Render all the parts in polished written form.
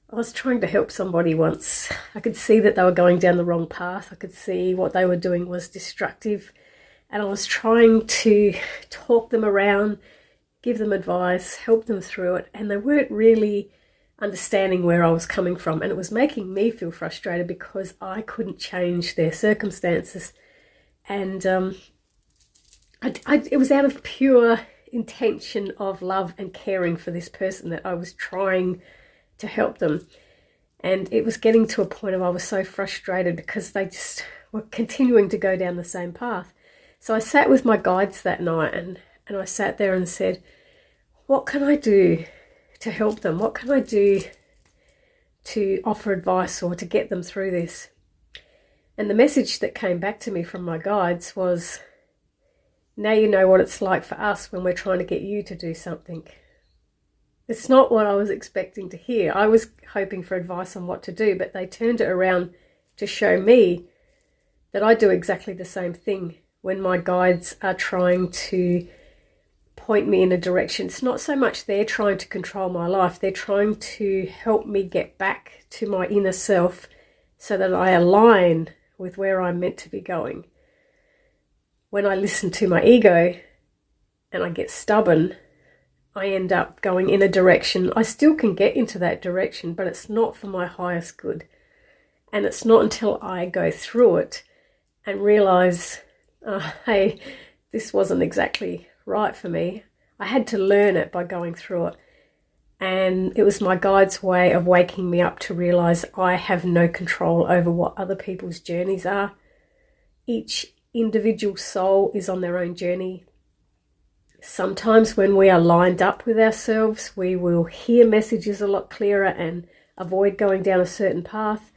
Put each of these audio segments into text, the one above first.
I was trying to help somebody once. I could see that they were going down the wrong path. I could see what they were doing was destructive. And I was trying to talk them around, give them advice, help them through it. And they weren't really understanding where I was coming from. And it was making me feel frustrated because I couldn't change their circumstances. And it was out of pure intention of love and caring for this person that I was trying to help them. And it was getting to a point of I was so frustrated because they just were continuing to go down the same path. So I sat with my guides that night and I sat there and said, what can I do to help them? What can I do to offer advice or to get them through this? And the message that came back to me from my guides was, now you know what it's like for us when we're trying to get you to do something. It's not what I was expecting to hear. I was hoping for advice on what to do, but they turned it around to show me that I do exactly the same thing when my guides are trying to point me in a direction. It's not so much they're trying to control my life, they're trying to help me get back to my inner self so that I align with where I'm meant to be going. When I listen to my ego and I get stubborn, I end up going in a direction. I still can get into that direction, but it's not for my highest good. And it's not until I go through it and realize, hey, this wasn't exactly right for me. I had to learn it by going through it. And it was my guide's way of waking me up to realize I have no control over what other people's journeys are. Each individual soul is on their own journey. Sometimes when we are lined up with ourselves, we will hear messages a lot clearer and avoid going down a certain path.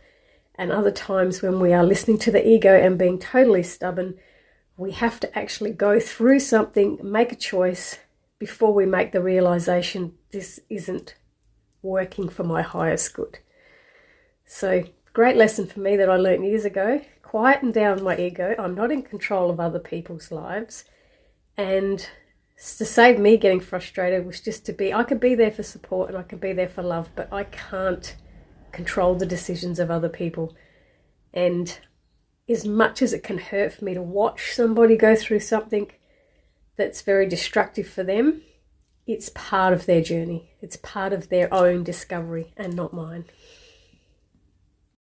And other times when we are listening to the ego and being totally stubborn, we have to actually go through something, make a choice before we make the realization this isn't working for my highest good. So, great lesson for me that I learned years ago. Quieten down my ego. I'm not in control of other people's lives. And to save me getting frustrated was just to be, I could be there for support and I could be there for love, but I can't control the decisions of other people. And as much as it can hurt for me to watch somebody go through something that's very destructive for them, it's part of their journey. It's part of their own discovery and not mine.